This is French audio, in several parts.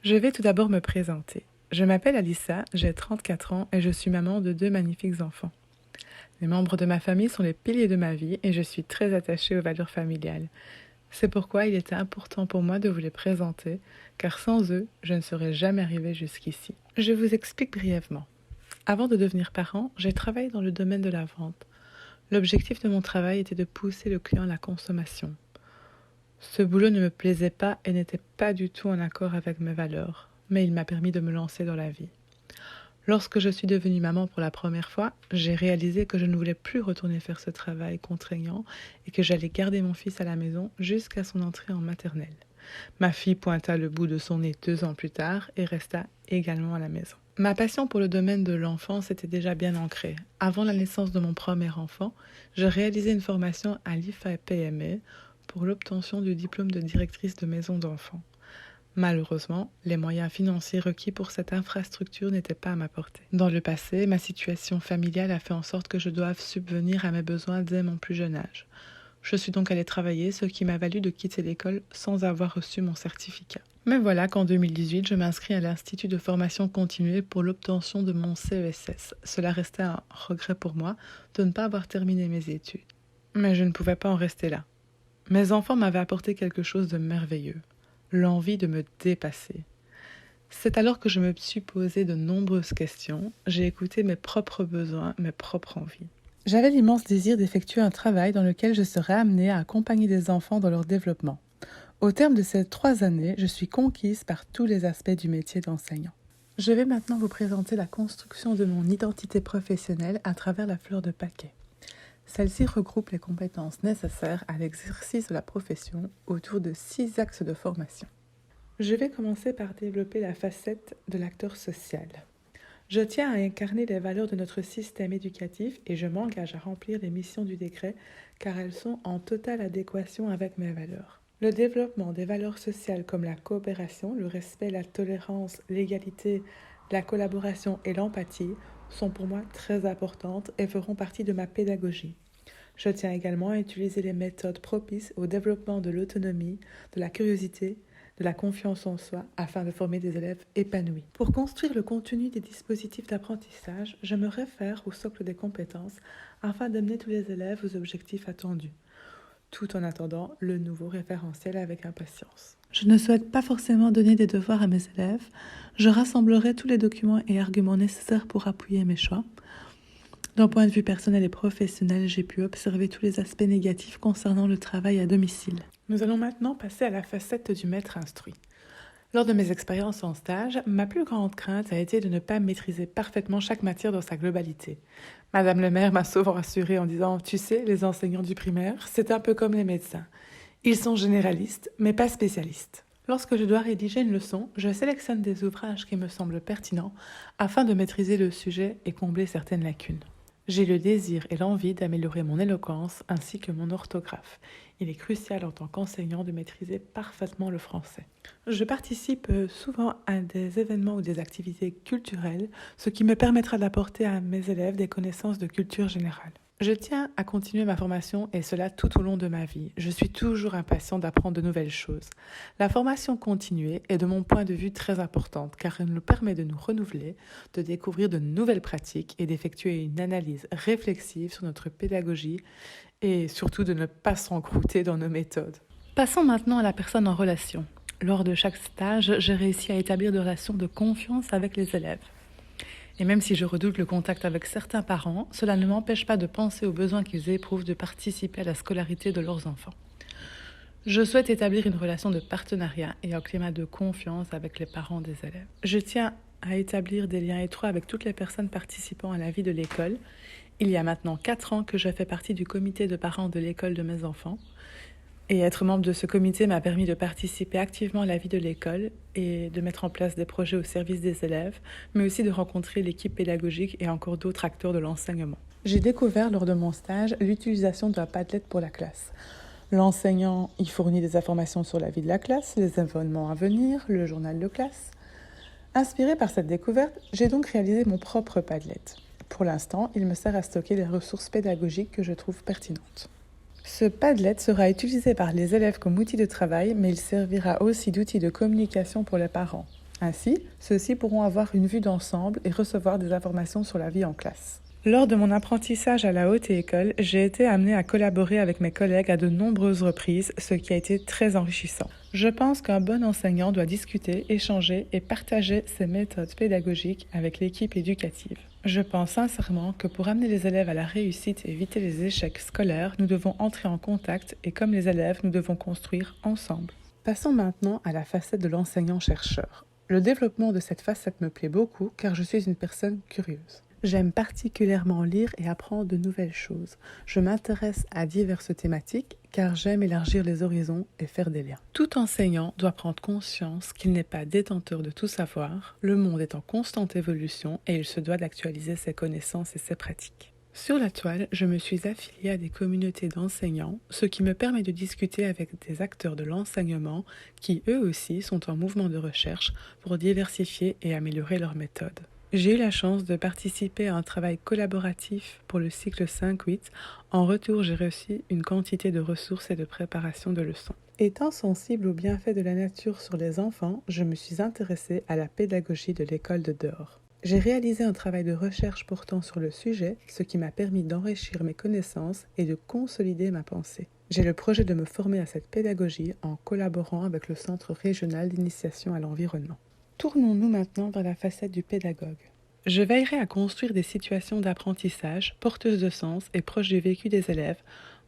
Je vais tout d'abord me présenter. Je m'appelle Alissa, j'ai 34 ans et je suis maman de 2 magnifiques enfants. Les membres de ma famille sont les piliers de ma vie et je suis très attachée aux valeurs familiales. C'est pourquoi il était important pour moi de vous les présenter, car sans eux, je ne serais jamais arrivée jusqu'ici. Je vous explique brièvement. Avant de devenir parent, j'ai travaillé dans le domaine de la vente. L'objectif de mon travail était de pousser le client à la consommation. Ce boulot ne me plaisait pas et n'était pas du tout en accord avec mes valeurs, mais il m'a permis de me lancer dans la vie. Lorsque je suis devenue maman pour la première fois, j'ai réalisé que je ne voulais plus retourner faire ce travail contraignant et que j'allais garder mon fils à la maison jusqu'à son entrée en maternelle. Ma fille pointa le bout de son nez 2 ans plus tard et resta également à la maison. Ma passion pour le domaine de l'enfance était déjà bien ancrée. Avant la naissance de mon premier enfant, je réalisais une formation à l'IFAPME pour l'obtention du diplôme de directrice de maison d'enfants. Malheureusement, les moyens financiers requis pour cette infrastructure n'étaient pas à ma portée. Dans le passé, ma situation familiale a fait en sorte que je doive subvenir à mes besoins dès mon plus jeune âge. Je suis donc allée travailler, ce qui m'a valu de quitter l'école sans avoir reçu mon certificat. Mais voilà qu'en 2018, je m'inscris à l'Institut de formation continue pour l'obtention de mon CESS. Cela restait un regret pour moi de ne pas avoir terminé mes études. Mais je ne pouvais pas en rester là. Mes enfants m'avaient apporté quelque chose de merveilleux. L'envie de me dépasser. C'est alors que je me suis posé de nombreuses questions, j'ai écouté mes propres besoins, mes propres envies. J'avais l'immense désir d'effectuer un travail dans lequel je serais amenée à accompagner des enfants dans leur développement. Au terme de ces 3 années, je suis conquise par tous les aspects du métier d'enseignant. Je vais maintenant vous présenter la construction de mon identité professionnelle à travers la fleur de paquet. Celle-ci regroupe les compétences nécessaires à l'exercice de la profession autour de 6 axes de formation. Je vais commencer par développer la facette de l'acteur social. Je tiens à incarner les valeurs de notre système éducatif et je m'engage à remplir les missions du décret car elles sont en totale adéquation avec mes valeurs. Le développement des valeurs sociales comme la coopération, le respect, la tolérance, l'égalité, la collaboration et l'empathie sont pour moi très importantes et feront partie de ma pédagogie. Je tiens également à utiliser les méthodes propices au développement de l'autonomie, de la curiosité, de la confiance en soi afin de former des élèves épanouis. Pour construire le contenu des dispositifs d'apprentissage, je me réfère au socle des compétences afin d'amener tous les élèves aux objectifs attendus, tout en attendant le nouveau référentiel avec impatience. Je ne souhaite pas forcément donner des devoirs à mes élèves. Je rassemblerai tous les documents et arguments nécessaires pour appuyer mes choix. D'un point de vue personnel et professionnel, j'ai pu observer tous les aspects négatifs concernant le travail à domicile. Nous allons maintenant passer à la facette du maître instruit. Lors de mes expériences en stage, ma plus grande crainte a été de ne pas maîtriser parfaitement chaque matière dans sa globalité. Madame le maire m'a souvent rassurée en disant « Tu sais, les enseignants du primaire, c'est un peu comme les médecins. Ils sont généralistes, mais pas spécialistes. » Lorsque je dois rédiger une leçon, je sélectionne des ouvrages qui me semblent pertinents afin de maîtriser le sujet et combler certaines lacunes. J'ai le désir et l'envie d'améliorer mon éloquence ainsi que mon orthographe. Il est crucial en tant qu'enseignant de maîtriser parfaitement le français. Je participe souvent à des événements ou des activités culturelles, ce qui me permettra d'apporter à mes élèves des connaissances de culture générale. Je tiens à continuer ma formation et cela tout au long de ma vie. Je suis toujours impatient d'apprendre de nouvelles choses. La formation continuée est de mon point de vue très importante car elle nous permet de nous renouveler, de découvrir de nouvelles pratiques et d'effectuer une analyse réflexive sur notre pédagogie et surtout de ne pas s'encrouter dans nos méthodes. Passons maintenant à la personne en relation. Lors de chaque stage, j'ai réussi à établir des relations de confiance avec les élèves. Et même si je redoute le contact avec certains parents, cela ne m'empêche pas de penser aux besoins qu'ils éprouvent de participer à la scolarité de leurs enfants. Je souhaite établir une relation de partenariat et un climat de confiance avec les parents des élèves. Je tiens à établir des liens étroits avec toutes les personnes participant à la vie de l'école. Il y a maintenant 4 ans que je fais partie du comité de parents de l'école de mes enfants. Et être membre de ce comité m'a permis de participer activement à la vie de l'école et de mettre en place des projets au service des élèves, mais aussi de rencontrer l'équipe pédagogique et encore d'autres acteurs de l'enseignement. J'ai découvert lors de mon stage l'utilisation d'un Padlet pour la classe. L'enseignant y fournit des informations sur la vie de la classe, les événements à venir, le journal de classe. Inspirée par cette découverte, j'ai donc réalisé mon propre Padlet. Pour l'instant, il me sert à stocker les ressources pédagogiques que je trouve pertinentes. Ce Padlet sera utilisé par les élèves comme outil de travail, mais il servira aussi d'outil de communication pour les parents. Ainsi, ceux-ci pourront avoir une vue d'ensemble et recevoir des informations sur la vie en classe. Lors de mon apprentissage à la haute école, j'ai été amenée à collaborer avec mes collègues à de nombreuses reprises, ce qui a été très enrichissant. Je pense qu'un bon enseignant doit discuter, échanger et partager ses méthodes pédagogiques avec l'équipe éducative. Je pense sincèrement que pour amener les élèves à la réussite et éviter les échecs scolaires, nous devons entrer en contact et comme les élèves, nous devons construire ensemble. Passons maintenant à la facette de l'enseignant-chercheur. Le développement de cette facette me plaît beaucoup car je suis une personne curieuse. J'aime particulièrement lire et apprendre de nouvelles choses. Je m'intéresse à diverses thématiques car j'aime élargir les horizons et faire des liens. Tout enseignant doit prendre conscience qu'il n'est pas détenteur de tout savoir, le monde est en constante évolution et il se doit d'actualiser ses connaissances et ses pratiques. Sur la toile, je me suis affiliée à des communautés d'enseignants, ce qui me permet de discuter avec des acteurs de l'enseignement qui, eux aussi, sont en mouvement de recherche pour diversifier et améliorer leurs méthodes. J'ai eu la chance de participer à un travail collaboratif pour le cycle 5-8. En retour, j'ai reçu une quantité de ressources et de préparation de leçons. Étant sensible aux bienfaits de la nature sur les enfants, je me suis intéressée à la pédagogie de l'école de dehors. J'ai réalisé un travail de recherche portant sur le sujet, ce qui m'a permis d'enrichir mes connaissances et de consolider ma pensée. J'ai le projet de me former à cette pédagogie en collaborant avec le Centre régional d'initiation à l'environnement. Tournons-nous maintenant vers la facette du pédagogue. Je veillerai à construire des situations d'apprentissage porteuses de sens et proches du vécu des élèves,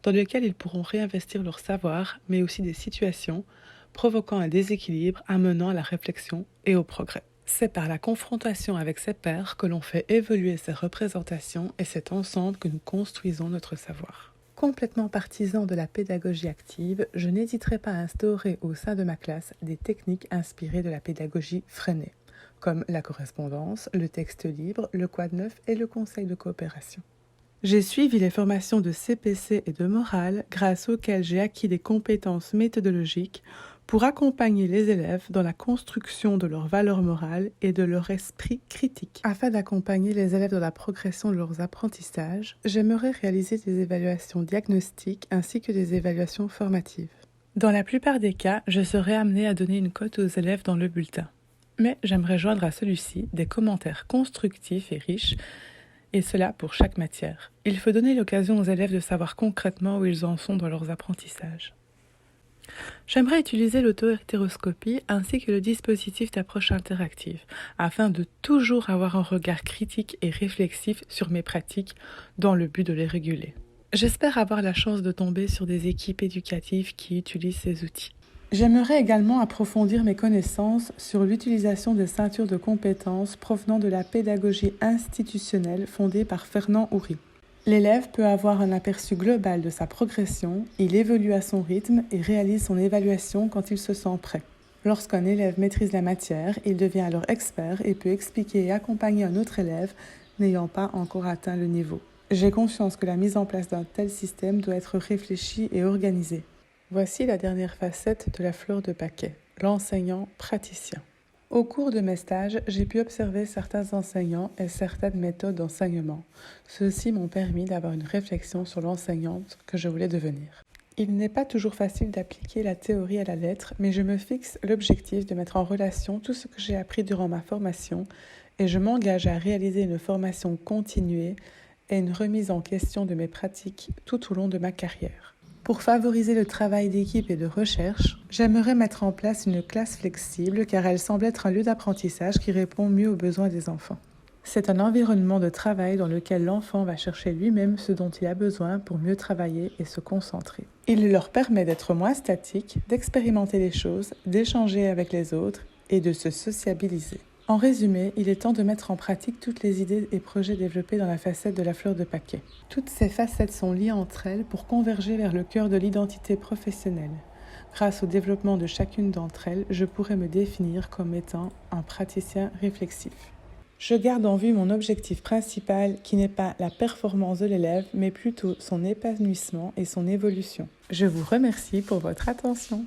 dans lesquelles ils pourront réinvestir leur savoir, mais aussi des situations provoquant un déséquilibre amenant à la réflexion et au progrès. C'est par la confrontation avec ses pairs que l'on fait évoluer ses représentations et c'est ensemble que nous construisons notre savoir. Complètement partisan de la pédagogie active, je n'hésiterai pas à instaurer au sein de ma classe des techniques inspirées de la pédagogie freinée, comme la correspondance, le texte libre, le quad neuf et le conseil de coopération. J'ai suivi les formations de CPC et de morale grâce auxquelles j'ai acquis des compétences méthodologiques pour accompagner les élèves dans la construction de leurs valeurs morales et de leur esprit critique. Afin d'accompagner les élèves dans la progression de leurs apprentissages, j'aimerais réaliser des évaluations diagnostiques ainsi que des évaluations formatives. Dans la plupart des cas, je serai amenée à donner une cote aux élèves dans le bulletin. Mais j'aimerais joindre à celui-ci des commentaires constructifs et riches, et cela pour chaque matière. Il faut donner l'occasion aux élèves de savoir concrètement où ils en sont dans leurs apprentissages. J'aimerais utiliser l'auto-hétéroscopie ainsi que le dispositif d'approche interactive, afin de toujours avoir un regard critique et réflexif sur mes pratiques dans le but de les réguler. J'espère avoir la chance de tomber sur des équipes éducatives qui utilisent ces outils. J'aimerais également approfondir mes connaissances sur l'utilisation des ceintures de compétences provenant de la pédagogie institutionnelle fondée par Fernand Houry. L'élève peut avoir un aperçu global de sa progression, il évolue à son rythme et réalise son évaluation quand il se sent prêt. Lorsqu'un élève maîtrise la matière, il devient alors expert et peut expliquer et accompagner un autre élève n'ayant pas encore atteint le niveau. J'ai conscience que la mise en place d'un tel système doit être réfléchie et organisée. Voici la dernière facette de la fleur de paquet, l'enseignant praticien. Au cours de mes stages, j'ai pu observer certains enseignants et certaines méthodes d'enseignement. Ceux-ci m'ont permis d'avoir une réflexion sur l'enseignante que je voulais devenir. Il n'est pas toujours facile d'appliquer la théorie à la lettre, mais je me fixe l'objectif de mettre en relation tout ce que j'ai appris durant ma formation et je m'engage à réaliser une formation continuée et une remise en question de mes pratiques tout au long de ma carrière. Pour favoriser le travail d'équipe et de recherche, j'aimerais mettre en place une classe flexible car elle semble être un lieu d'apprentissage qui répond mieux aux besoins des enfants. C'est un environnement de travail dans lequel l'enfant va chercher lui-même ce dont il a besoin pour mieux travailler et se concentrer. Il leur permet d'être moins statiques, d'expérimenter les choses, d'échanger avec les autres et de se sociabiliser. En résumé, il est temps de mettre en pratique toutes les idées et projets développés dans la facette de la fleur de paquet. Toutes ces facettes sont liées entre elles pour converger vers le cœur de l'identité professionnelle. Grâce au développement de chacune d'entre elles, je pourrais me définir comme étant un praticien réflexif. Je garde en vue mon objectif principal qui n'est pas la performance de l'élève, mais plutôt son épanouissement et son évolution. Je vous remercie pour votre attention.